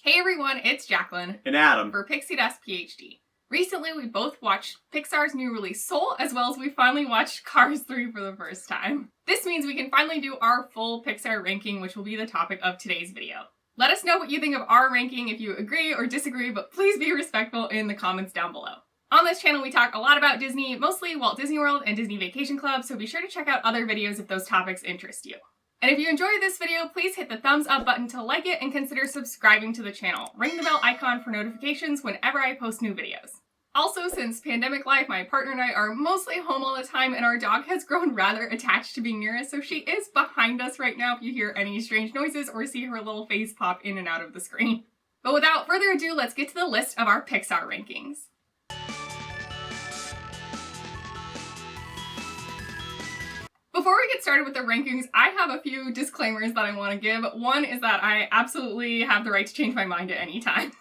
Hey everyone, it's Jacqueline and Adam for Pixie Dust PhD. Recently, we both watched Pixar's new release Soul, as well as we finally watched Cars 3 for the first time. This means we can finally do our full Pixar ranking, which will be the topic of today's video. Let us know what you think of our ranking if you agree or disagree, but please be respectful in the comments down below. On this channel, we talk a lot about Disney, mostly Walt Disney World and Disney Vacation Club, so be sure to check out other videos if those topics interest you. And if you enjoyed this video, please hit the thumbs up button to like it and consider subscribing to the channel. Ring the bell icon for notifications whenever I post new videos. Also, since pandemic life, my partner and I are mostly home all the time and our dog has grown rather attached to being near us, so she is behind us right now if you hear any strange noises or see her little face pop in and out of the screen. But without further ado, let's get to the list of our Pixar rankings. Before we get started with the rankings, I have a few disclaimers that I want to give. One is that I absolutely have the right to change my mind at any time.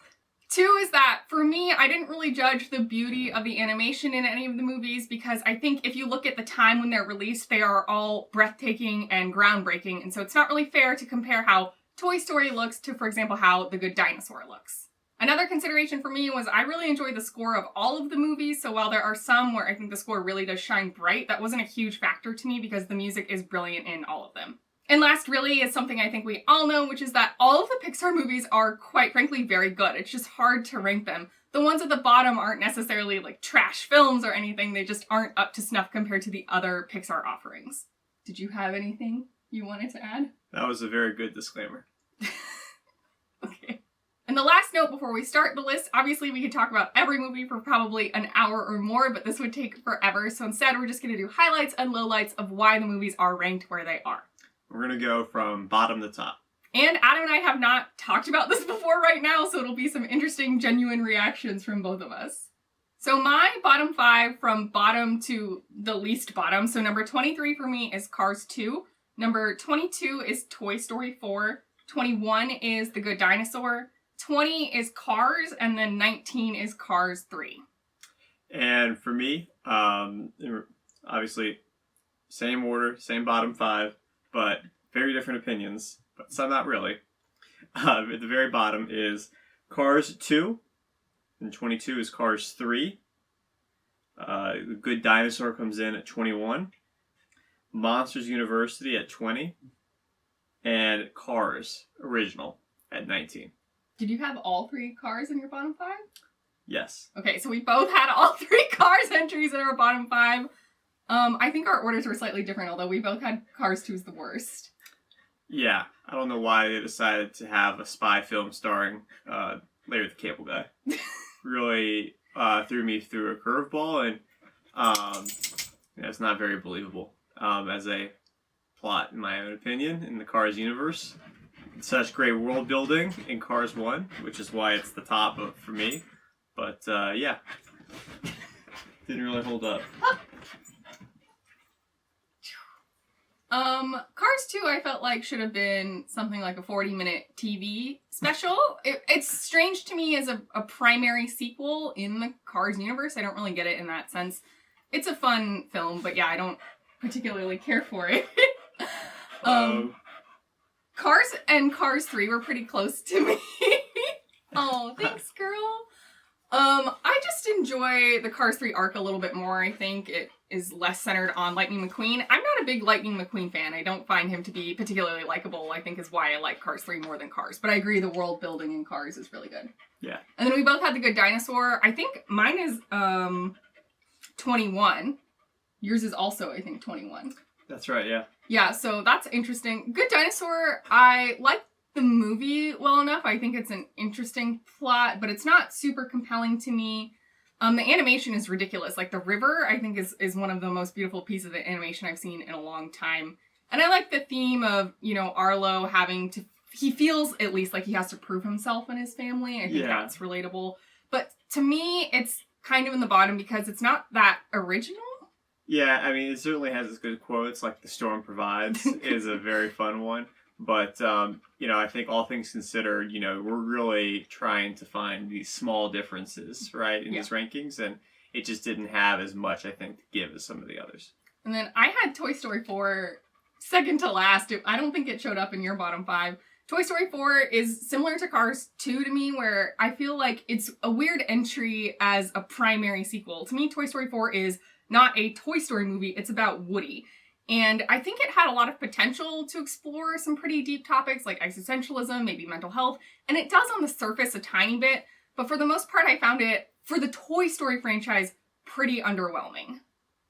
Two is that, for me, I didn't really judge the beauty of the animation in any of the movies because I think if you look at the time when they're released, they are all breathtaking and groundbreaking, and so it's not really fair to compare how Toy Story looks to, for example, how The Good Dinosaur looks. Another consideration for me was I really enjoyed the score of all of the movies, so while there are some where I think the score really does shine bright, that wasn't a huge factor to me because the music is brilliant in all of them. And last really is something I think we all know, which is that all of the Pixar movies are, quite frankly, very good. It's just hard to rank them. The ones at the bottom aren't necessarily like trash films or anything, they just aren't up to snuff compared to the other Pixar offerings. Did you have anything you wanted to add? That was a very good disclaimer. Okay. And the last note before we start the list, obviously we could talk about every movie for probably an hour or more, but this would take forever, so instead we're just going to do highlights and lowlights of why the movies are ranked where they are. We're going to go from bottom to top. And Adam and I have not talked about this before right now, so it'll be some interesting, genuine reactions from both of us. So my bottom 5 from bottom to the least bottom, so number 23 for me is Cars 2, number 22 is Toy Story 4, 21 is The Good Dinosaur, 20 is Cars, and then 19 is Cars 3. And for me, obviously, same order, same bottom 5, but very different opinions, but some not really. At the very bottom is Cars 2, and 22 is Cars 3. The Good Dinosaur comes in at 21. Monsters University at 20. And Cars Original at 19. Did you have all 3 Cars in your bottom 5? Yes. Okay, so we both had all 3 Cars entries in our bottom 5. I think our orders were slightly different, although we both had Cars 2's the worst. Yeah, I don't know why they decided to have a spy film starring Larry the Cable Guy. Really threw me through a curveball, and it's not very believable as a plot, in my own opinion, in the Cars universe. Such great world building in Cars 1, which is why it's the top for me. But yeah, didn't really hold up. Cars 2 I felt like should have been something like a 40-minute TV special. It's strange to me as a primary sequel in the Cars universe. I don't really get it in that sense. It's a fun film, but yeah, I don't particularly care for it. Cars and Cars 3 were pretty close to me. Oh, thanks, girl. I just enjoy the Cars 3 arc a little bit more. I think it is less centered on Lightning McQueen. I'm not a big Lightning McQueen fan. I don't find him to be particularly likable, I think is why I like Cars 3 more than Cars. But I agree the world building in Cars is really good. Yeah. And then we both had The Good Dinosaur. I think mine is 21. Yours is also, I think, 21. That's right, yeah. Yeah, so that's interesting. Good Dinosaur, I like the movie well enough. I think it's an interesting plot, but it's not super compelling to me. The animation is ridiculous. Like, the river, I think, is one of the most beautiful pieces of animation I've seen in a long time. And I like the theme of, Arlo having to... He feels, at least, like he has to prove himself and his family. I think that's relatable. But to me, it's kind of in the bottom because it's not that original. Yeah, I mean, it certainly has its good quotes, like "The Storm Provides" is a very fun one. But, I think all things considered, we're really trying to find these small differences, right, in these rankings, and it just didn't have as much, I think, to give as some of the others. And then I had Toy Story 4 second to last. I don't think it showed up in your bottom 5. Toy Story 4 is similar to Cars 2 to me, where I feel like it's a weird entry as a primary sequel. To me, Toy Story 4 is not a Toy Story movie, it's about Woody. And I think it had a lot of potential to explore some pretty deep topics like existentialism, maybe mental health, and it does on the surface a tiny bit, but for the most part I found it, for the Toy Story franchise, pretty underwhelming.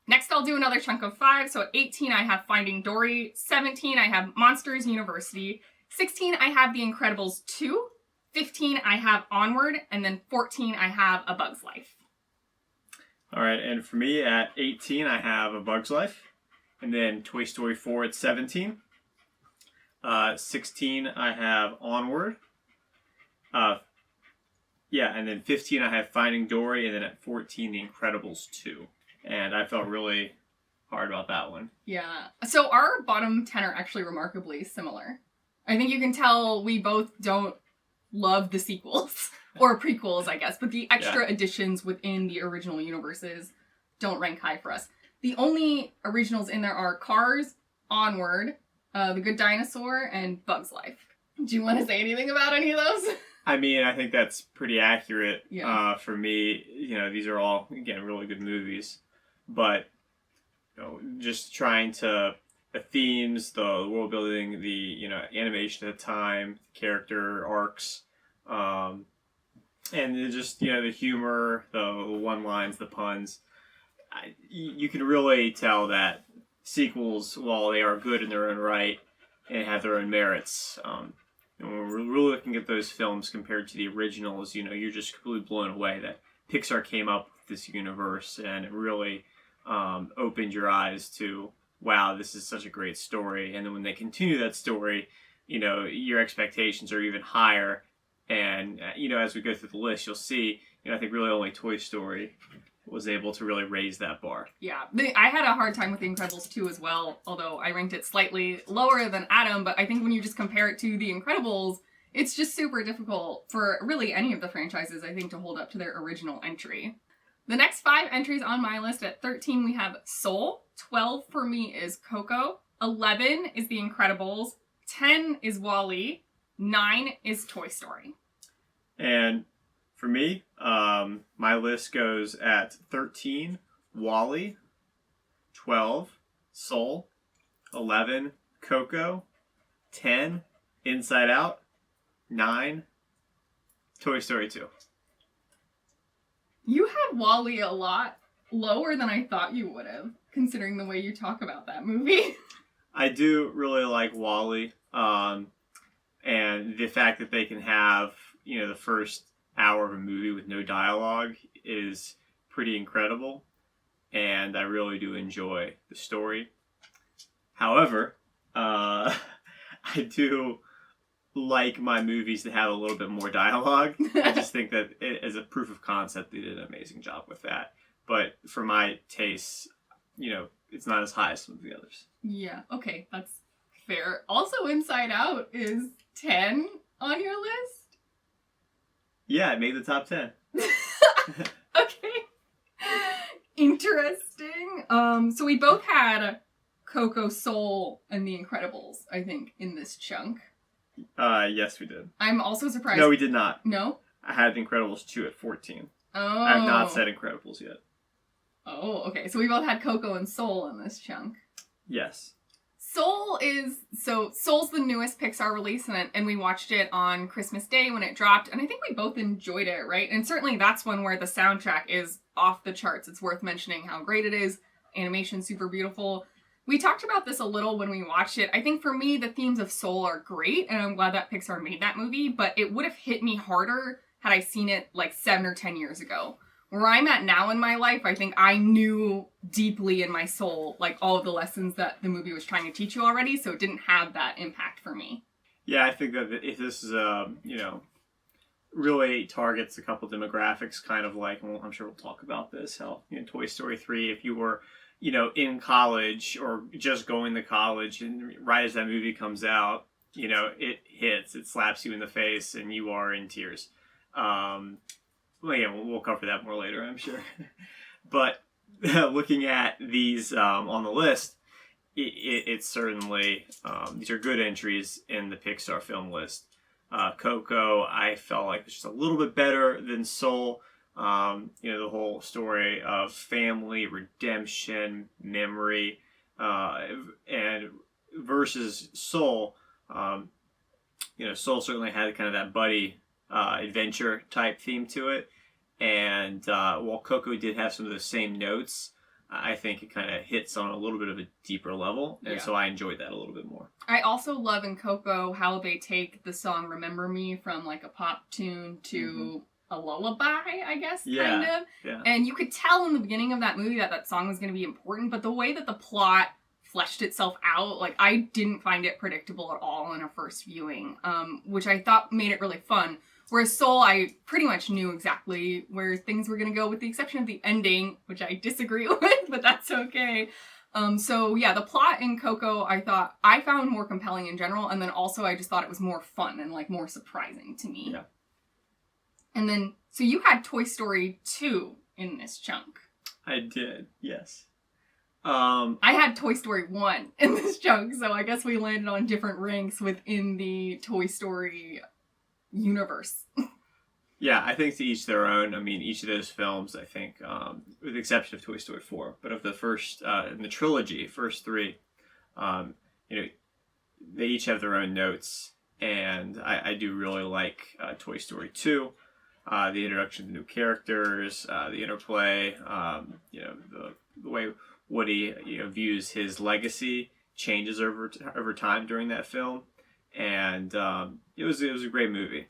Next I'll do another chunk of 5, so at 18 I have Finding Dory, 17 I have Monsters University, 16 I have The Incredibles 2, 15 I have Onward, and then 14 I have A Bug's Life. All right, and for me at 18 I have A Bug's Life, and then Toy Story 4 at 17. 16 I have Onward. And then 15 I have Finding Dory, and then at 14 The Incredibles 2. And I felt really hard about that one. Yeah. So our bottom 10 are actually remarkably similar. I think you can tell we both don't love the sequels. Or prequels, I guess. But the extra additions within the original universes don't rank high for us. The only originals in there are Cars, Onward, The Good Dinosaur, and Bug's Life. Do you want to say anything about any of those? I mean, I think that's pretty accurate. Yeah. For me. These are all, again, really good movies. But, just trying to, the themes, the world building, the, animation at the time, character arcs, and just, the humor, the one-lines, the puns. You can really tell that sequels, while they are good in their own right and have their own merits, when we're really looking at those films compared to the originals, you're just completely blown away that Pixar came up with this universe, and it really opened your eyes to, wow, this is such a great story. And then when they continue that story, your expectations are even higher. And, as we go through the list, you'll see, I think really only Toy Story was able to really raise that bar. Yeah, I had a hard time with The Incredibles 2 as well, although I ranked it slightly lower than Adam, but I think when you just compare it to The Incredibles, it's just super difficult for really any of the franchises, I think, to hold up to their original entry. The next 5 entries on my list, at 13 we have Soul, 12 for me is Coco, 11 is The Incredibles, 10 is WALL-E, 9 is Toy Story. And for me, my list goes at 13, WALL-E, 12, Soul, 11, Coco, 10, Inside Out, 9, Toy Story 2. You have WALL-E a lot lower than I thought you would have, considering the way you talk about that movie. I do really like WALL-E, and the fact that they can have, the first hour of a movie with no dialogue is pretty incredible, and I really do enjoy the story. However, I do like my movies to have a little bit more dialogue. I just think that as a proof of concept, they did an amazing job with that. But for my tastes, it's not as high as some of the others. Yeah, okay, that's fair. Also, Inside Out is 10 on your list? Yeah, it made the top 10. Okay. Interesting. So we both had Coco, Soul, and The Incredibles, I think, in this chunk. Yes, we did. I'm also surprised. No, we did not. No? I had Incredibles 2 at 14. Oh. I have not said Incredibles yet. Oh, okay. So we both had Coco and Soul in this chunk. Yes. Soul's the newest Pixar release, and we watched it on Christmas Day when it dropped, and I think we both enjoyed it, right? And certainly that's one where the soundtrack is off the charts. It's worth mentioning how great it is. Animation super beautiful. We talked about this a little when we watched it. I think for me, the themes of Soul are great, and I'm glad that Pixar made that movie, but it would have hit me harder had I seen it like 7 or 10 years ago. Where I'm at now in my life, I think I knew deeply in my soul, like, all of the lessons that the movie was trying to teach you already, so it didn't have that impact for me. Yeah, I think that if this is, really targets a couple demographics, kind of like, well, I'm sure we'll talk about this, how, Toy Story 3, if you were, in college or just going to college, and right as that movie comes out, it hits, it slaps you in the face, and you are in tears. Well, yeah, we'll cover that more later, I'm sure. But looking at these on the list, it's certainly, these are good entries in the Pixar film list. Coco, I felt like it's just a little bit better than Soul. The whole story of family, redemption, memory, and versus Soul. Soul certainly had kind of that buddy adventure type theme to it. And while Coco did have some of the same notes, I think it kind of hits on a little bit of a deeper level. And so I enjoyed that a little bit more. I also love in Coco how they take the song Remember Me from like a pop tune to a lullaby, I guess, kind of. Yeah. And you could tell in the beginning of that movie that song was going to be important, but the way that the plot fleshed itself out, like, I didn't find it predictable at all in a first viewing, which I thought made it really fun. Whereas Soul, I pretty much knew exactly where things were going to go, with the exception of the ending, which I disagree with, but that's okay. The plot in Coco, I found more compelling in general, and then also I just thought it was more fun and, like, more surprising to me. Yeah. And then, so you had Toy Story 2 in this chunk. I did, yes. I had Toy Story 1 in this chunk, so I guess we landed on different ranks within the Toy Story universe. Yeah, I think to each their own. I mean, each of those films, I think, with the exception of Toy Story 4, but of the first, in the trilogy, first three, they each have their own notes, and I do really like Toy Story 2, the introduction of the new characters, the interplay, the way Woody, views his legacy changes over time during that film, and it was a great movie.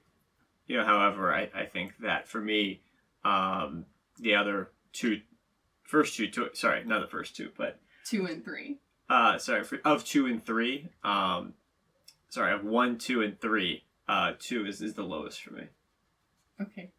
However, I think that for me, the other first two, not the first two, but 2 and 3. Of 2 and 3, of 1, 2, and 3, 2 is the lowest for me. Okay.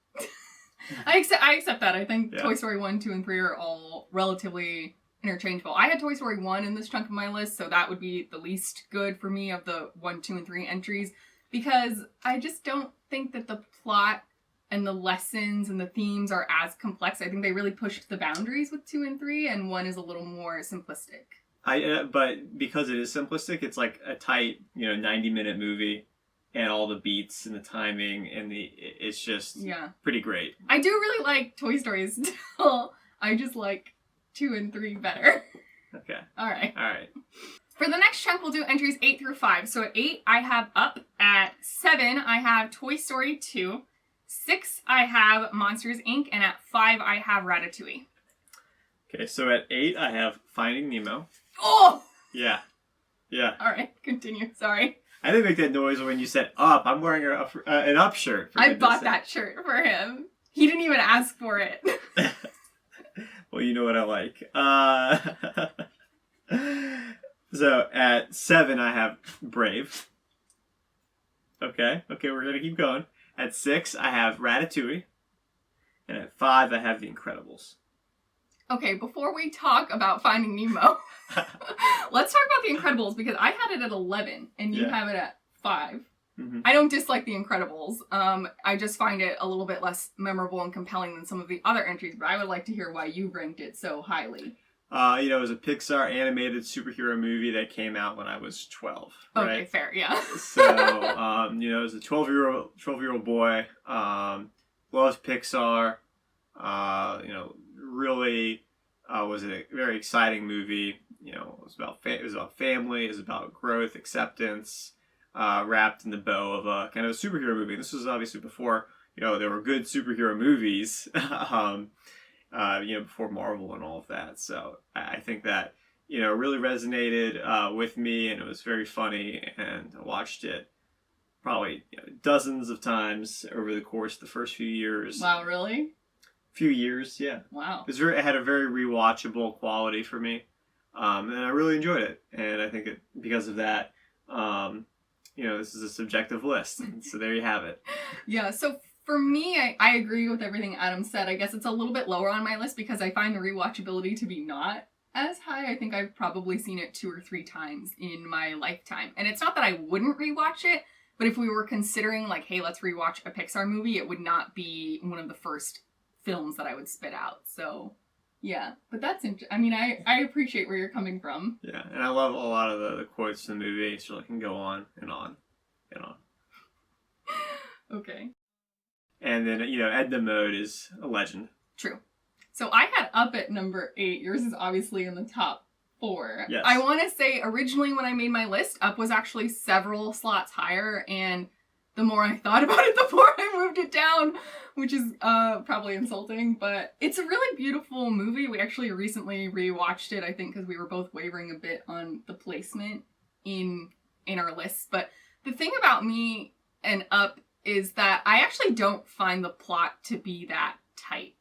I accept that. I think Toy Story 1, 2, and 3 are all relatively interchangeable. I had Toy Story 1 in this chunk of my list, so that would be the least good for me of the 1, 2, and 3 entries, because I just don't think that the plot and the lessons and the themes are as complex. I think they really pushed the boundaries with 2 and 3, and 1 is a little more simplistic. But because it is simplistic, it's like a tight, 90-minute movie, and all the beats and the timing and it's just pretty great. I do really like Toy Story still. I just like 2 and 3 better. Okay. All right. For the next chunk, we'll do entries 8 through 5. So at 8, I have Up. At 7, I have Toy Story 2. 6, I have Monsters, Inc. And at 5, I have Ratatouille. Okay, so at 8, I have Finding Nemo. Oh! Yeah. All right, continue. Sorry. I didn't make that noise when you said Up. I'm wearing an Up shirt. I bought that shirt for him. He didn't even ask for it. Well, you know what I like. So at 7, I have Brave. Okay, we're gonna keep going. At 6, I have Ratatouille. And at 5, I have The Incredibles. Okay, before we talk about Finding Nemo, let's talk about The Incredibles, because I had it at 11 and you have it at 5. Mm-hmm. I don't dislike The Incredibles. I just find it a little bit less memorable and compelling than some of the other entries, but I would like to hear why you ranked it so highly. It was a Pixar animated superhero movie that came out when I was 12. Right? Okay, fair, yeah. So, it was a 12-year-old boy, loved Pixar, really was a very exciting movie. It was about family, it was about growth, acceptance, wrapped in the bow of a kind of a superhero movie. This was obviously before, there were good superhero movies, before Marvel and all of that. So I think that, really resonated with me, and it was very funny, and I watched it probably dozens of times over the course of the first few years. Wow, really? Few years, yeah. Wow. It had a very rewatchable quality for me, and I really enjoyed it. And I think because of that, this is a subjective list, so there you have it. Yeah, so for me, I agree with everything Adam said. I guess it's a little bit lower on my list because I find the rewatchability to be not as high. I think I've probably seen it 2 or 3 times in my lifetime. And it's not that I wouldn't rewatch it, but if we were considering, like, hey, let's rewatch a Pixar movie, it would not be one of the first films that I would spit out. So Yeah, but that's interesting. I mean, I appreciate where you're coming from. Yeah, and I love a lot of the quotes in the movie, so it can go on and on and on. Okay. And then, Edna Mode is a legend. True. So I had Up at number 8. Yours is obviously in the top 4. Yes. I want to say originally when I made my list, Up was actually several slots higher, and the more I thought about it, the more I moved it down, which is probably insulting, but it's a really beautiful movie. We actually recently rewatched it, I think, because we were both wavering a bit on the placement in our lists. But the thing about me and Up is that I actually don't find the plot to be that tight.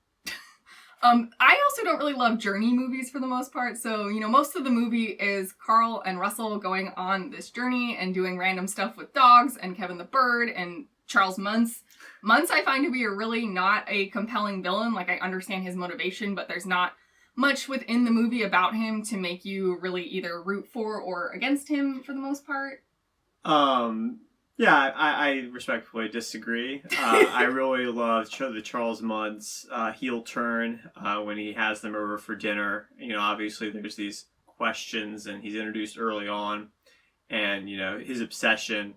I also don't really love journey movies for the most part, so, most of the movie is Carl and Russell going on this journey and doing random stuff with dogs, and Kevin the Bird, and Charles Muntz. Muntz I find to be really not a compelling villain. Like, I understand his motivation, but there's not much within the movie about him to make you really either root for or against him for the most part. Yeah, I respectfully disagree. I really love the Charles Muntz heel turn when he has them over for dinner. Obviously there's these questions, and he's introduced early on, and his obsession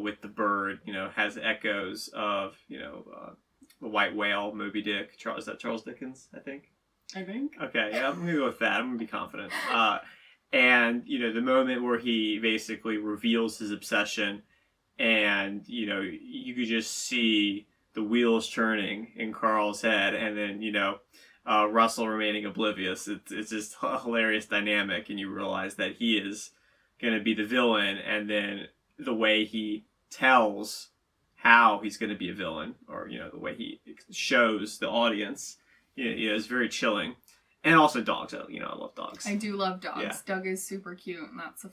with the bird, has echoes of the White Whale, Moby Dick. Is that Charles Dickens? I think. Okay, yeah, I'm gonna go with that. I'm gonna be confident. And the moment where he basically reveals his obsession. And, you could just see the wheels turning in Carl's head, and then, Russell remaining oblivious. It's just a hilarious dynamic, and you realize that he is going to be the villain, and then the way he tells how he's going to be a villain, or, the way he shows the audience, is very chilling. And also dogs. I love dogs. I do love dogs. Yeah. Doug is super cute, and that's a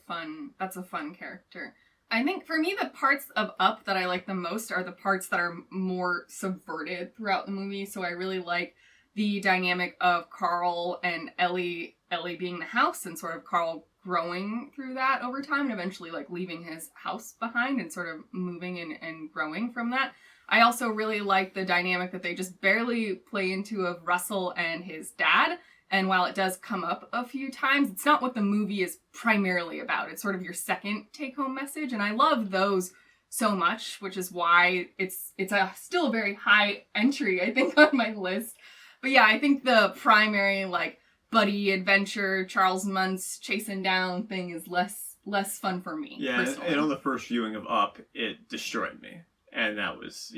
fun character. I think for me, the parts of Up that I like the most are the parts that are more subverted throughout the movie. So I really like the dynamic of Carl and Ellie being the house, and sort of Carl growing through that over time, and eventually like leaving his house behind and sort of moving and growing from that. I also really like the dynamic that they just barely play into of Russell and his dad. And while it does come up a few times, it's not what the movie is primarily about. It's sort of your second take-home message. And I love those so much, which is why it's still a very high entry, I think, on my list. But yeah, I think the primary, like, buddy adventure, Charles Muntz chasing down thing is less fun for me. Yeah, personally. And on the first viewing of Up, it destroyed me. And that was,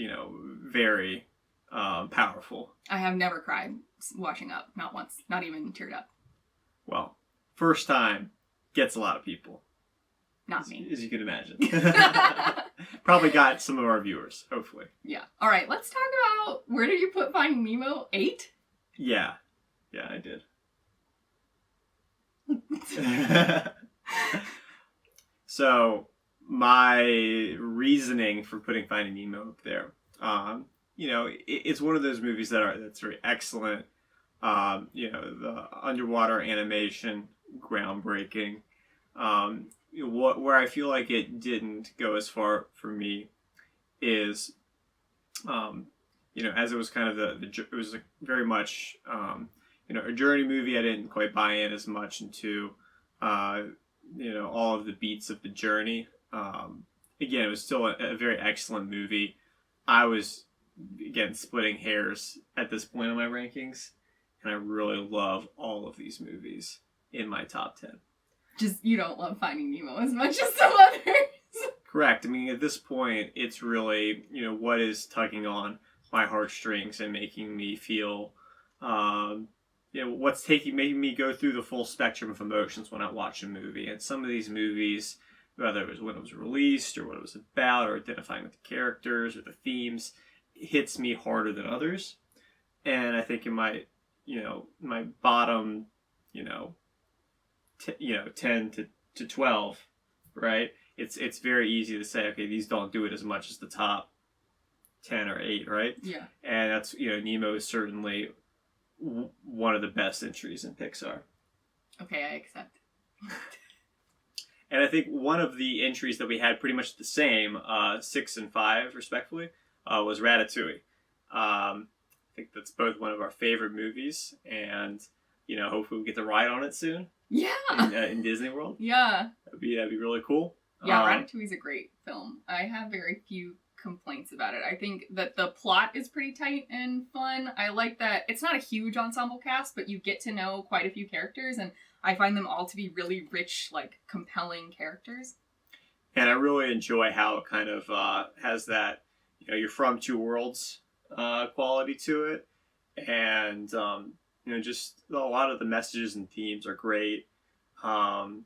very powerful. I have never cried watching Up, not once, not even teared up. Well, first time gets a lot of people. Not me. As you can imagine. Probably got some of our viewers, hopefully. Yeah. All right, let's talk about, where did you put Finding Nemo? 8? Yeah. Yeah, I did. So, my reasoning for putting Finding Nemo up there, it's one of those movies that's very excellent. The underwater animation, groundbreaking. Where I feel like it didn't go as far for me is, as it was kind of it was very much, a journey movie. I didn't quite buy in as much into, all of the beats of the journey. Again, it was still a very excellent movie. I was, again, splitting hairs at this point in my rankings, and I really love all of these movies in my top 10. Just, you don't love Finding Nemo as much as some others. Correct. I mean, at this point, it's really, what is tugging on my heartstrings and making me feel, what's making me go through the full spectrum of emotions when I watch a movie. And some of these movies, whether it was when it was released or what it was about or identifying with the characters or the themes, hits me harder than others. And I think in my, my bottom, 10 to 12, right? It's very easy to say, okay, these don't do it as much as the top 10 or 8, right? Yeah. And that's, Nemo is certainly one of the best entries in Pixar. Okay, I accept. And I think one of the entries that we had pretty much the same, 6 and 5, respectfully, was Ratatouille. think that's both one of our favorite movies, and hopefully we get to ride on it soon. Yeah. In Disney World. Yeah. That'd be really cool. Yeah, Ratatouille's a great film. I have very few complaints about it. I think that the plot is pretty tight and fun. I like that it's not a huge ensemble cast, but you get to know quite a few characters, and I find them all to be really rich, like, compelling characters. And I really enjoy how it kind of has that, you're from two worlds quality to it. And, just a lot of the messages and themes are great. And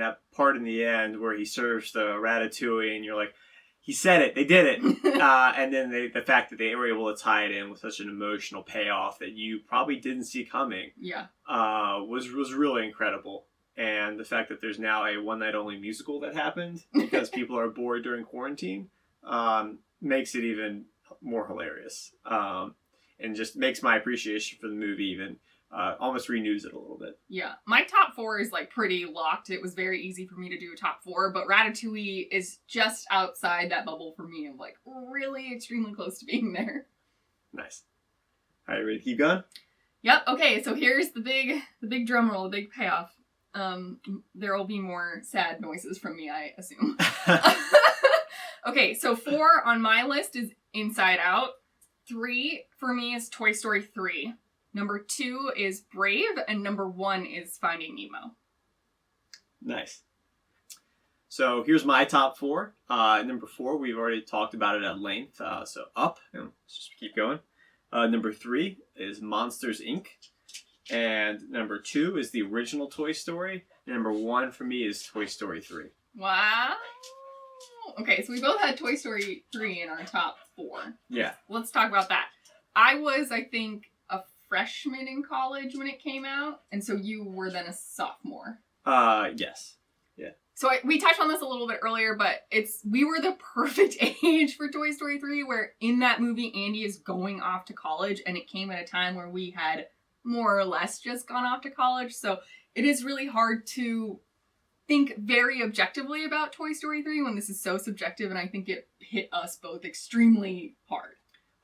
that part in the end where he serves the ratatouille and you're like, he said it, they did it. And then the fact that they were able to tie it in with such an emotional payoff that you probably didn't see coming. Yeah. Was really incredible. And the fact that there's now a one night only musical that happened because people are bored during quarantine makes it even more hilarious. And just makes my appreciation for the movie even almost renews it a little bit. Yeah. My top 4 is like pretty locked. It was very easy for me to do a top 4, but Ratatouille is just outside that bubble for me of like really extremely close to being there. Nice. All right, ready to keep going? Yep. Okay, so here's the big drum roll, the big payoff. There will be more sad noises from me, I assume. Okay, so 4 on my list is Inside Out. 3 for me is Toy Story 3. Number 2 is Brave, and number 1 is Finding Nemo. Nice. So here's my top 4. Number 4, we've already talked about it at length. So Up, let's just keep going. Number 3 is Monsters, Inc. And number 2 is the original Toy Story. And number 1 for me is Toy Story 3. Wow. Okay, so we both had Toy Story 3 in our top 4. Yeah. Let's talk about that. I was, I think, a freshman in college when it came out, and so you were then a sophomore. Yes. Yeah. So we touched on this a little bit earlier, but we were the perfect age for Toy Story 3, where in that movie, Andy is going off to college, and it came at a time where we had more or less just gone off to college, so it is really hard to think very objectively about Toy Story 3 when this is so subjective, and I think it hit us both extremely hard.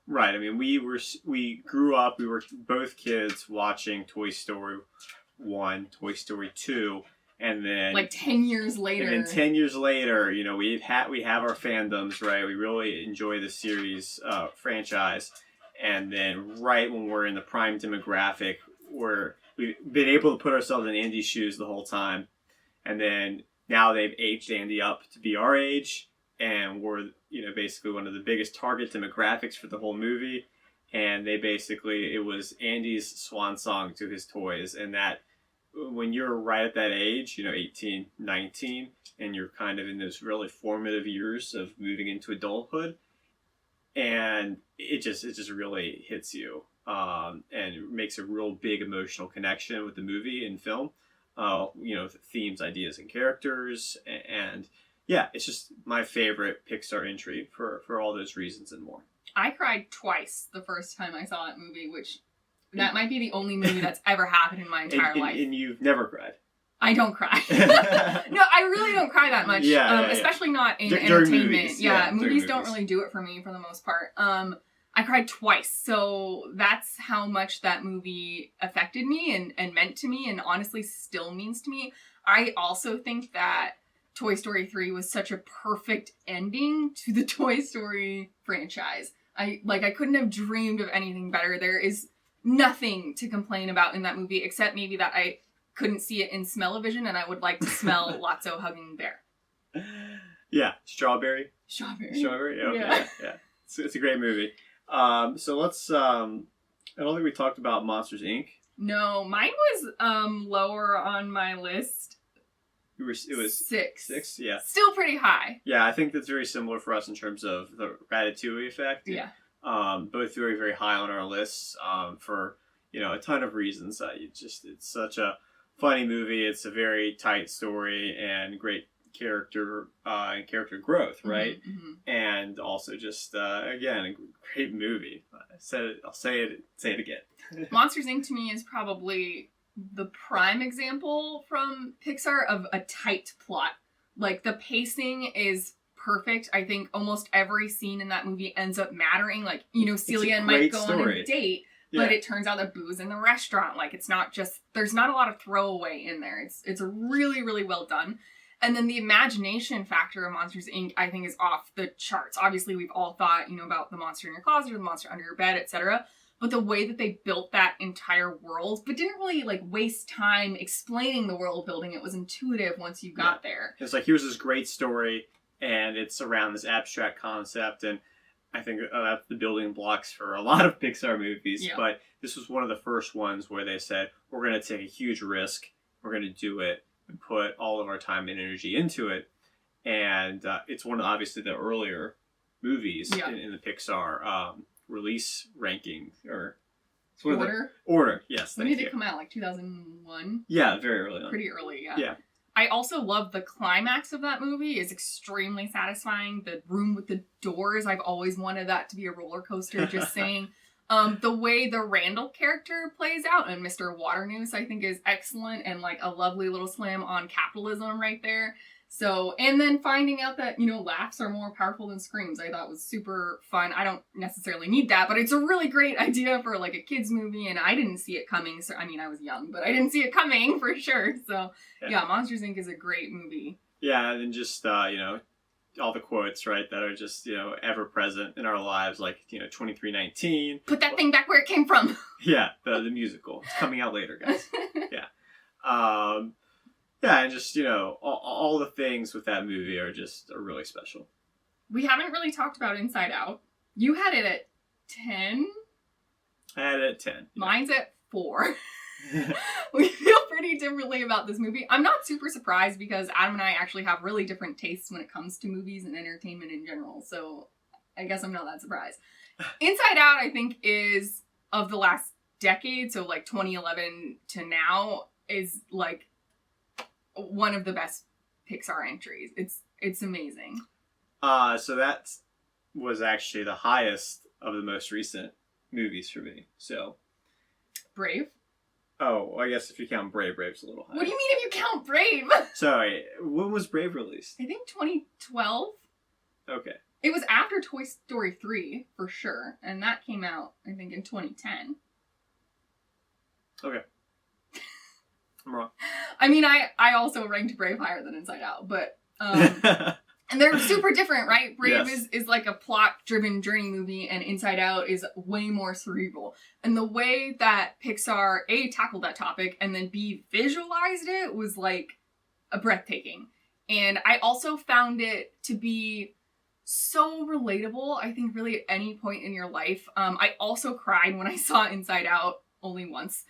Right. I mean, we grew up, we were both kids watching Toy Story 1, Toy Story 2, and then like 10 years later. And then 10 years later, we have our fandoms, right? We really enjoy the series franchise. And then right when we're in the prime demographic, where we've been able to put ourselves in Andy's shoes the whole time. And then now they've aged Andy up to be our age, and we're, basically one of the biggest target demographics for the whole movie. And it was Andy's swan song to his toys. And that when you're right at that age, 18, 19, and you're kind of in those really formative years of moving into adulthood, and it just really hits you, and it makes a real big emotional connection with the movie and film. Themes, ideas, and characters, and yeah, it's just my favorite Pixar entry for all those reasons and more. I cried twice the first time I saw that movie, which that might be the only movie that's ever happened in my entire life. And you've never cried. I don't cry. No, I really don't cry that much. Especially not in entertainment. Movies. Movies don't really do it for me for the most part. I cried twice, so that's how much that movie affected me and meant to me, and honestly still means to me. I also think that Toy Story 3 was such a perfect ending to the Toy Story franchise. I couldn't have dreamed of anything better. There is nothing to complain about in that movie, except maybe that I couldn't see it in smell-o-vision, and I would like to smell Lotso hugging Bear. Yeah, Strawberry. Yeah, okay, yeah. It's a great movie. So let's, I don't think we talked about Monsters, Inc. No, mine was lower on my list. It was 6. 6, yeah. Still pretty high. Yeah, I think that's very similar for us in terms of the Ratatouille effect. Yeah. Both very, very high on our lists, for, a ton of reasons. It's such a funny movie. It's a very tight story and great character and character growth, right? Mm-hmm. And also just again, a great movie. I'll say it again. Monsters Inc. to me is probably the prime example from Pixar of a tight plot. Like, the pacing is perfect. I think almost every scene in that movie ends up mattering. Like, you know, Celia and Mike great go on story. a date, but it turns out that Boo's in the restaurant. Like, it's not just, there's not a lot of throwaway in there. It's really, really well done. And then the imagination factor of Monsters, Inc., I think, is off the charts. Obviously, we've all thought, you know, about the monster in your closet or the monster under your bed, etc. But the way that they built that entire world, but didn't really, like, waste time explaining the world building. It was intuitive once you got there. It's like, here's this great story, and it's around this abstract concept, and I think that's the building blocks for a lot of Pixar movies. Yeah. But this was one of the first ones where they said, we're going to take a huge risk, we're going to do it, and put all of our time and energy into it. And it's one of, obviously, the earlier movies in the Pixar release ranking, or it's one Order. Yes. When did it come out? Like 2001? Yeah, very early on. Pretty early, yeah. Yeah. I also love the climax of that movie. Is extremely satisfying. The room with the doors, I've always wanted that to be a roller coaster, just saying. The way the Randall character plays out and Mr. Waternoose, I think, is excellent, and like a lovely little slam on capitalism right there. So, and then finding out that, you know, laughs are more powerful than screams, I thought was super fun. I don't necessarily need that, but it's a really great idea for like a kid's movie, and I didn't see it coming. So, I mean, I was young, but I didn't see it coming for sure. So, yeah, Monsters, Inc. is a great movie. Yeah, and just, you know, all the quotes, right, that are just, you know, ever present in our lives, like, you know, 2319. Put that thing back where it came from. Yeah, the musical. It's coming out later, guys. Yeah. Yeah, and just, you know, all the things with that movie are really special. We haven't really talked about Inside Out. You had it at 10? I had it at 10. Yeah. Mine's at 4. We feel pretty differently about this movie. I'm not super surprised because Adam and I actually have really different tastes when it comes to movies and entertainment in general. So I guess I'm not that surprised. Inside Out, I think, is of the last decade, so like 2011 to now, is like one of the best Pixar entries. It's amazing. So that was actually the highest of the most recent movies for me. So Brave? Oh, I guess if you count Brave's a little higher. What do you mean if you count Brave? Sorry, when was Brave released? I think 2012. Okay. It was after Toy Story 3, for sure, and that came out, I think, in 2010. Okay. I'm wrong. I mean, I also ranked Brave higher than Inside Out, but and they're super different, right? Brave is like a plot-driven journey movie, and Inside Out is way more cerebral. And the way that Pixar, A, tackled that topic, and then B, visualized it was like a breathtaking. And I also found it to be so relatable, I think, really at any point in your life. I also cried when I saw Inside Out only once.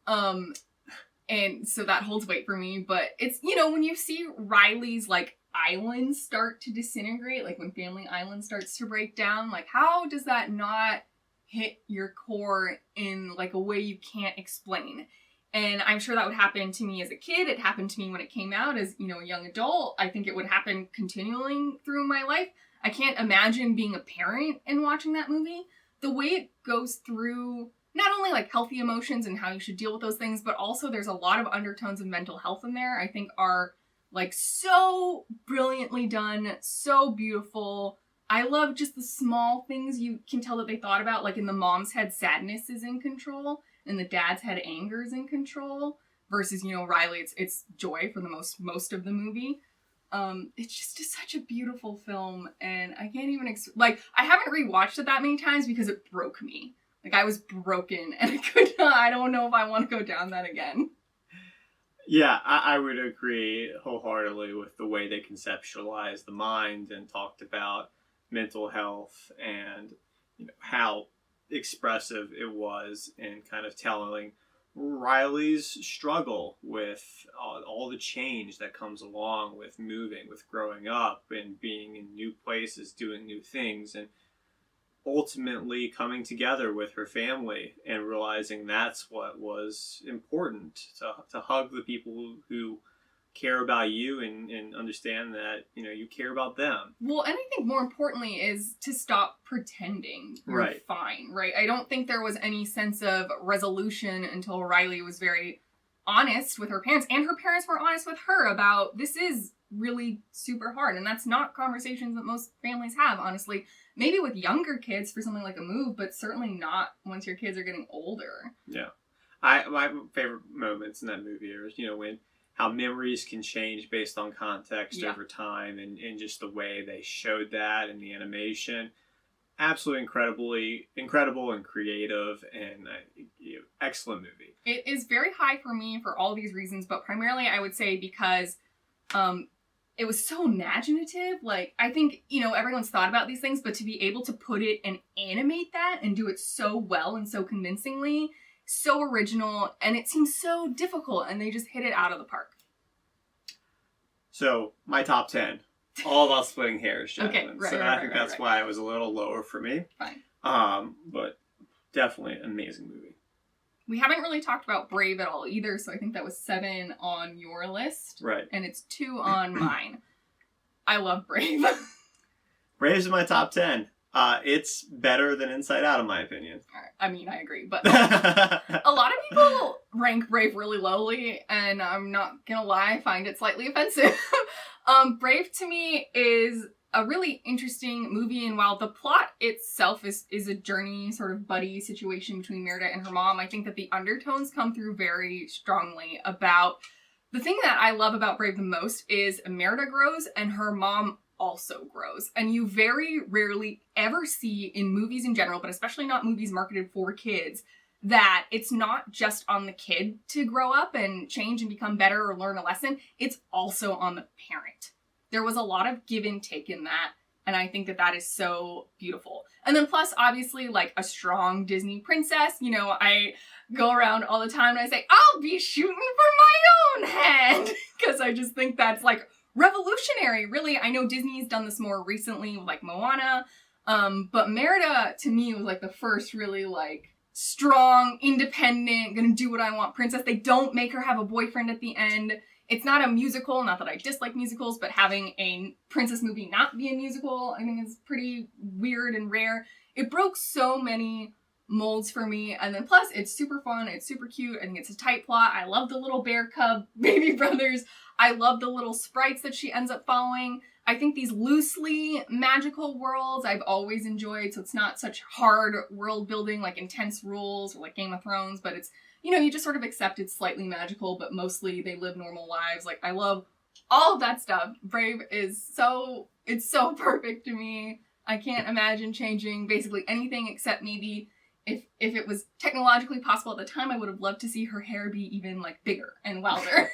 And so that holds weight for me. But it's, you know, when you see Riley's, like, island start to disintegrate, like when Family Island starts to break down, like, how does that not hit your core in, like, a way you can't explain? And I'm sure that would happen to me as a kid. It happened to me when it came out as, you know, a young adult. I think it would happen continuing through my life. I can't imagine being a parent and watching that movie. The way it goes through not only like healthy emotions and how you should deal with those things, but also there's a lot of undertones of mental health in there, I think are like so brilliantly done, so beautiful. I love just the small things you can tell that they thought about. Like in the mom's head, sadness is in control, and the dad's head, anger is in control. Versus, you know, Riley, it's joy for the most of the movie. It's just such a beautiful film, and I can't even I haven't rewatched it that many times because it broke me. Like, I was broken, and I don't know if I want to go down that again. Yeah, I would agree wholeheartedly with the way they conceptualized the mind and talked about mental health and, you know, how expressive it was in kind of telling Riley's struggle with all the change that comes along with moving, with growing up and being in new places, doing new things, and ultimately coming together with her family and realizing that's what was important, to hug the people who care about you and understand that, you know, you care about them. Well, and I think more importantly is to stop pretending you're fine, right? I don't think there was any sense of resolution until Riley was very honest with her parents, and her parents were honest with her about, this is really super hard. And that's not conversations that most families have, honestly. Maybe with younger kids for something like a move, but certainly not once your kids are getting older. Yeah. My favorite moments in that movie are, when how memories can change based on context over time, and just the way they showed that in the animation. Absolutely incredible and creative, and excellent movie. It is very high for me for all these reasons, but primarily I would say because it was so imaginative. Like, I think, everyone's thought about these things, but to be able to put it and animate that and do it so well and so convincingly, so original, and it seems so difficult, and they just hit it out of the park. So, my top 10. All about splitting hairs, gentlemen. Okay, I think that's why it was a little lower for me. Fine. But definitely an amazing movie. We haven't really talked about Brave at all either, so I think that was 7 on your list. Right. And it's 2 on mine. I love Brave. Brave's in my top 10. It's better than Inside Out, in my opinion. I mean, I agree, but a lot of people rank Brave really lowly, and I'm not gonna lie, I find it slightly offensive. Brave to me is a really interesting movie, and while the plot itself is a journey, sort of buddy situation between Merida and her mom, I think that the undertones come through very strongly about the thing that I love about Brave the most is Merida grows and her mom also grows. And you very rarely ever see in movies in general, but especially not movies marketed for kids, that it's not just on the kid to grow up and change and become better or learn a lesson. It's also on the parent. There was a lot of give and take in that. And I think that that is so beautiful. And then plus, obviously, like a strong Disney princess, I go around all the time and I say, I'll be shooting for my own hand. Because I just think that's like revolutionary, really. I know Disney's done this more recently with like Moana. But Merida, to me, was like the first really like strong, independent, gonna do what I want princess. They don't make her have a boyfriend at the end. It's not a musical, not that I dislike musicals, but having a princess movie not be a musical, I think is pretty weird and rare. It broke so many molds for me, and then plus, it's super fun, it's super cute, I think it's a tight plot. I love the little bear cub baby brothers. I love the little sprites that she ends up following. I think these loosely magical worlds I've always enjoyed, so it's not such hard world building, like intense rules, or like Game of Thrones, but it's, you just sort of accept it's slightly magical, but mostly they live normal lives. Like, I love all of that stuff. Brave is it's so perfect to me. I can't imagine changing basically anything except maybe if it was technologically possible at the time, I would have loved to see her hair be even, like, bigger and wilder.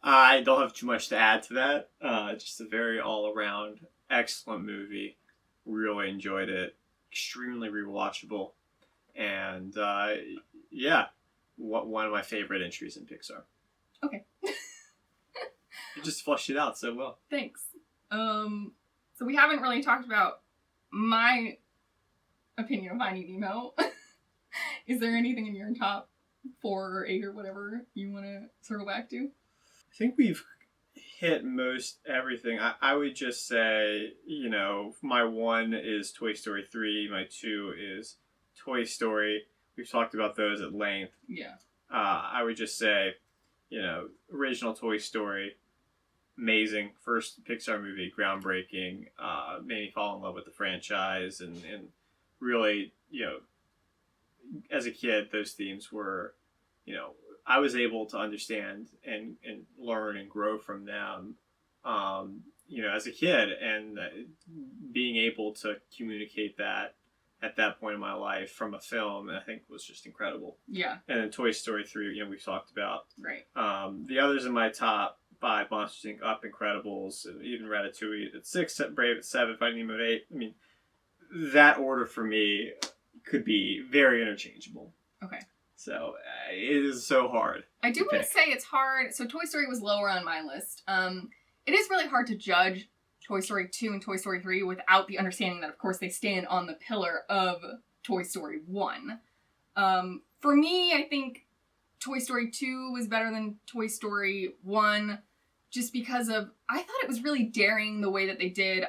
I don't have too much to add to that. Just a very all-around excellent movie. Really enjoyed it. Extremely rewatchable. And, one of my favorite entries in Pixar. Okay. You just flushed it out so well. Thanks. So we haven't really talked about my opinion of Finding Nemo. Is there anything in your top 4 or 8 or whatever you want to circle back to? I think we've hit most everything. I would just say, my 1 is Toy Story 3, my 2 is Toy Story. We've talked about those at length. Yeah. I would just say, original Toy Story, amazing. First Pixar movie, groundbreaking. Made me fall in love with the franchise, and really, as a kid, those themes were, I was able to understand and learn and grow from them, as a kid, and being able to communicate that at that point in my life from a film, I think was just incredible. Yeah. And then Toy Story 3, we've talked about. Right. The others in my top 5, Monsters Inc., Up, Incredibles, even Ratatouille at 6, Brave at 7, Finding Nemo at 8. I mean, that order for me could be very interchangeable. Okay. So it is so hard. I do want to say it's hard. So Toy Story was lower on my list. It is really hard to judge Toy Story 2 and Toy Story 3 without the understanding that, of course, they stand on the pillar of Toy Story 1. For me, I think Toy Story 2 was better than Toy Story 1 just because of, I thought it was really daring the way that they did,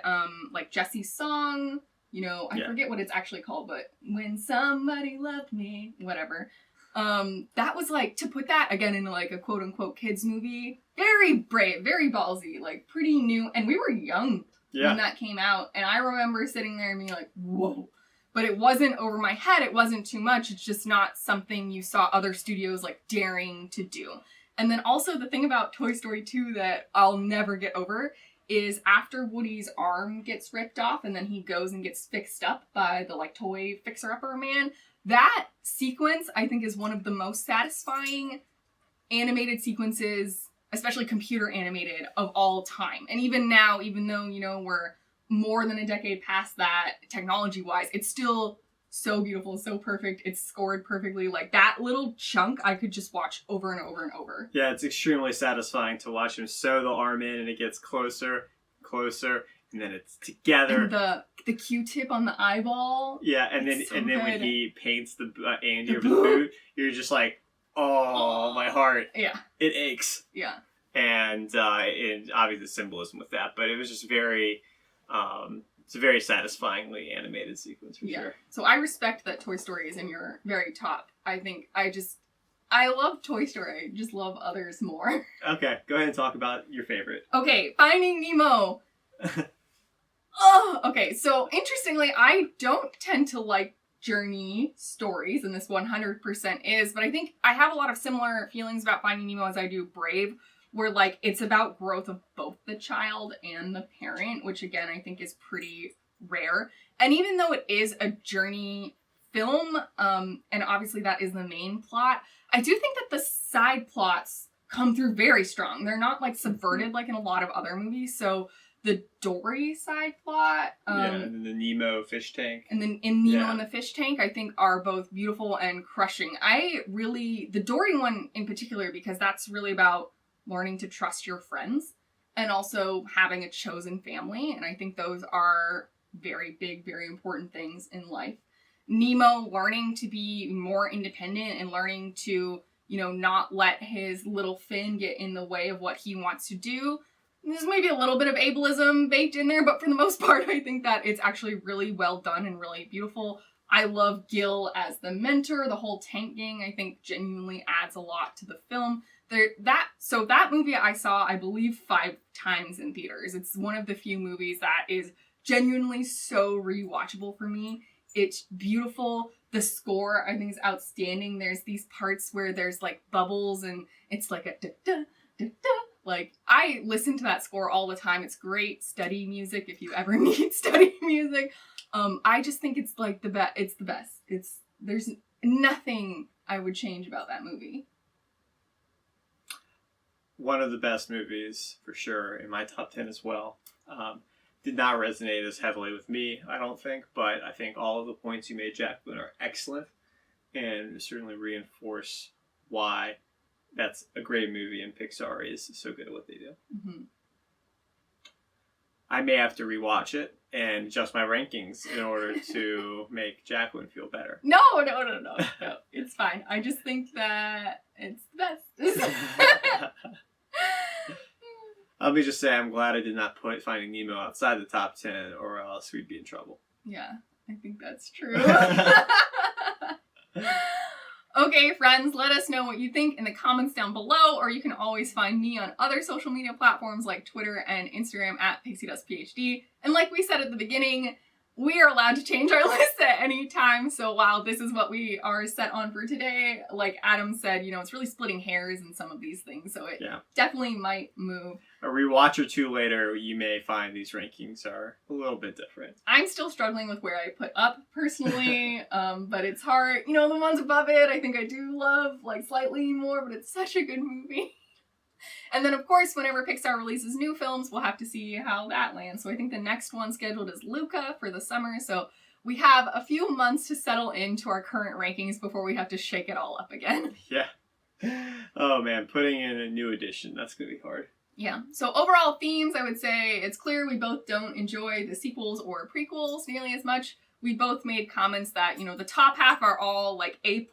like Jessie's song. I forget what it's actually called, but When Somebody Loved Me, whatever. That was like, to put that again into like a quote unquote kids movie, very brave, very ballsy, like pretty new. And we were young when that came out. And I remember sitting there and being like, whoa. But it wasn't over my head. It wasn't too much. It's just not something you saw other studios like daring to do. And then also the thing about Toy Story 2 that I'll never get over is after Woody's arm gets ripped off and then he goes and gets fixed up by the like toy fixer-upper man, that sequence I think is one of the most satisfying animated sequences, especially computer animated, of all time. And even now, even though, you know, we're more than a decade past that technology-wise, it's still so beautiful, so perfect. It's scored perfectly. Like, that little chunk I could just watch over and over and over. Yeah, it's extremely satisfying to watch him sew the arm in, and it gets closer, closer, and then it's together. And the Q-tip on the eyeball. Yeah, and then when he paints the Andy over the boot, you're just like, oh, my heart. Yeah. It aches. Yeah. And obviously the symbolism with that, but it was just very... it's a very satisfyingly animated sequence for sure. So I respect that Toy Story is in your very top. I love Toy Story. I just love others more. Okay, go ahead and talk about your favorite. Okay, Finding Nemo. Oh, okay. So interestingly, I don't tend to like journey stories, and this 100% is, but I think I have a lot of similar feelings about Finding Nemo as I do Brave, where like it's about growth of both the child and the parent, which again I think is pretty rare. And even though it is a journey film, and obviously that is the main plot, I do think that the side plots come through very strong. They're not like subverted like in a lot of other movies. So the Dory side plot, and then the Nemo fish tank, and then in Nemo and the fish tank, I think are both beautiful and crushing. The Dory one in particular, because that's really about learning to trust your friends and also having a chosen family. And I think those are very big, very important things in life. Nemo learning to be more independent and learning to, you know, not let his little fin get in the way of what he wants to do. There's maybe a little bit of ableism baked in there, but for the most part, I think that it's actually really well done and really beautiful. I love Gil as the mentor. The whole tank gang, I think, genuinely adds a lot to the film. That movie I saw, I believe, 5 times in theaters. It's one of the few movies that is genuinely so rewatchable for me. It's beautiful. The score, I think, is outstanding. There's these parts where there's like bubbles and it's like a da-da, da-da. Like, I listen to that score all the time. It's great study music if you ever need study music. I just think it's like the best. It's the best. There's nothing I would change about that movie. One of the best movies, for sure, in my top 10 as well. Did not resonate as heavily with me, I don't think, but I think all of the points you made, Jacqueline, are excellent and certainly reinforce why that's a great movie and Pixar is so good at what they do. Mm-hmm. I may have to rewatch it and adjust my rankings in order to make Jacqueline feel better. No, it's fine. I just think that it's the best. Let me just say I'm glad I did not put Finding Nemo outside the top 10 or else we'd be in trouble. Yeah, I think that's true. Okay, friends, let us know what you think in the comments down below, or you can always find me on other social media platforms like Twitter and Instagram at PixieDustPhD. And like we said at the beginning, we are allowed to change our list at any time, so while this is what we are set on for today, like Adam said, you know, it's really splitting hairs in some of these things, so it definitely might move. A rewatch or two later, you may find these rankings are a little bit different. I'm still struggling with where I put Up, personally, but it's hard. You know, the ones above it, I think I do love, like, slightly more, but it's such a good movie. And then, of course, whenever Pixar releases new films, we'll have to see how that lands. So I think the next one scheduled is Luca for the summer. So we have a few months to settle into our current rankings before we have to shake it all up again. Yeah. Oh, man. Putting in a new edition. That's going to be hard. Yeah. So overall themes, I would say it's clear we both don't enjoy the sequels or prequels nearly as much. We both made comments that, you know, the top half are all, like, A++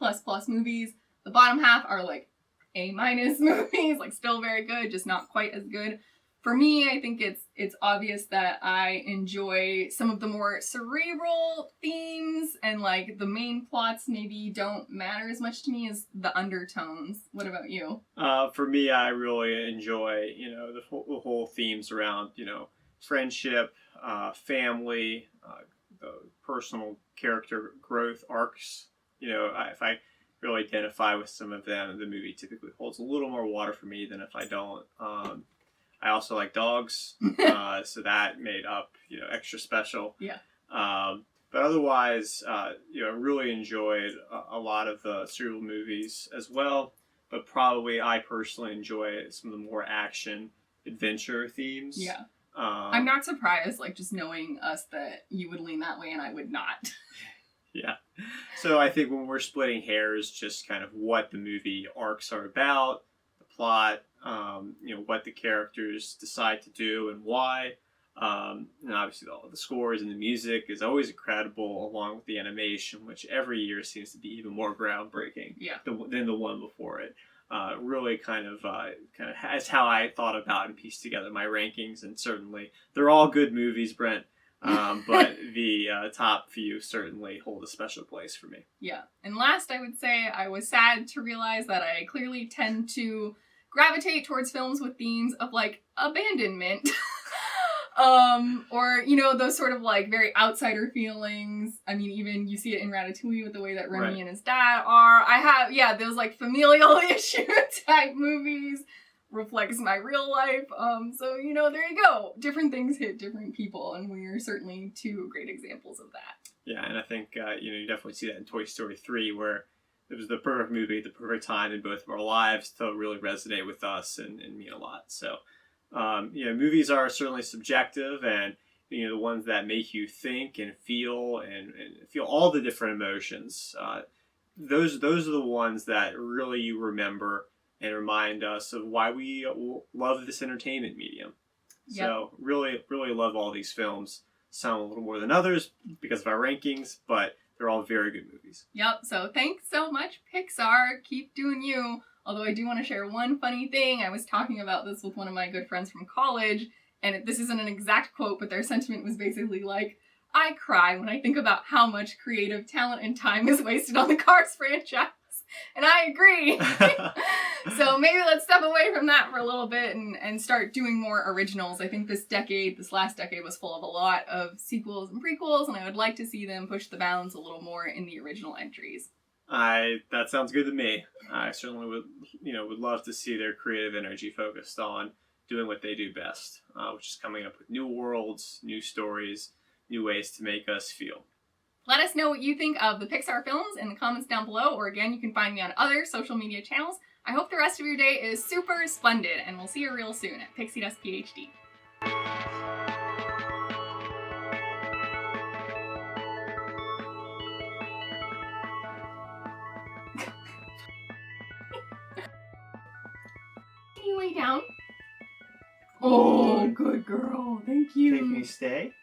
movies. The bottom half are, like, A- movies, like still very good, just not quite as good. For me, I think it's obvious that I enjoy some of the more cerebral themes, and like the main plots maybe don't matter as much to me as the undertones. What about you? For me, I really enjoy, the whole themes around, friendship, family, the personal character growth arcs. If I really identify with some of them, the movie typically holds a little more water for me than if I don't. I also like dogs, so that made up, extra special. Yeah. But otherwise, I really enjoyed a lot of the cerebral movies as well. But probably I personally enjoy some of the more action adventure themes. Yeah. I'm not surprised, like, just knowing us, that you would lean that way and I would not. Yeah. So I think when we're splitting hairs, just kind of what the movie arcs are about, the plot, what the characters decide to do and why. And obviously all the scores and the music is always incredible, along with the animation, which every year seems to be even more groundbreaking than the one before it. Really kind of that's how I thought about and pieced together my rankings, and certainly they're all good movies, Brent. But the top few certainly hold a special place for me. Yeah. And last, I would say I was sad to realize that I clearly tend to gravitate towards films with themes of like abandonment. Or, those sort of like very outsider feelings. I mean, even you see it in Ratatouille with the way that Remy and his dad are. I have, those like familial issue type movies reflects my real life. So, there you go. Different things hit different people, and we're certainly two great examples of that. Yeah, and I think, you definitely see that in Toy Story 3, where it was the perfect movie at the perfect time in both of our lives to really resonate with us and mean a lot. So, movies are certainly subjective, and, the ones that make you think and feel all the different emotions, those are the ones that really you remember and remind us of why we love this entertainment medium. Yep. So really, really love all these films. Some a little more than others because of our rankings, but they're all very good movies. Yep. So thanks so much, Pixar. Keep doing you. Although I do want to share one funny thing. I was talking about this with one of my good friends from college, and this isn't an exact quote, but their sentiment was basically like, I cry when I think about how much creative talent and time is wasted on the Cars franchise. And I agree. So maybe let's step away from that for a little bit and start doing more originals. I think this last decade was full of a lot of sequels and prequels, and I would like to see them push the bounds a little more in the original entries. That sounds good to me. I certainly would love to see their creative energy focused on doing what they do best, which is coming up with new worlds, new stories, new ways to make us feel. Let us know what you think of the Pixar films in the comments down below, or again, you can find me on other social media channels. I hope the rest of your day is super splendid, and we'll see you real soon at Pixie Dust PhD. Can you lay down? Oh, good girl. Thank you. Make me stay?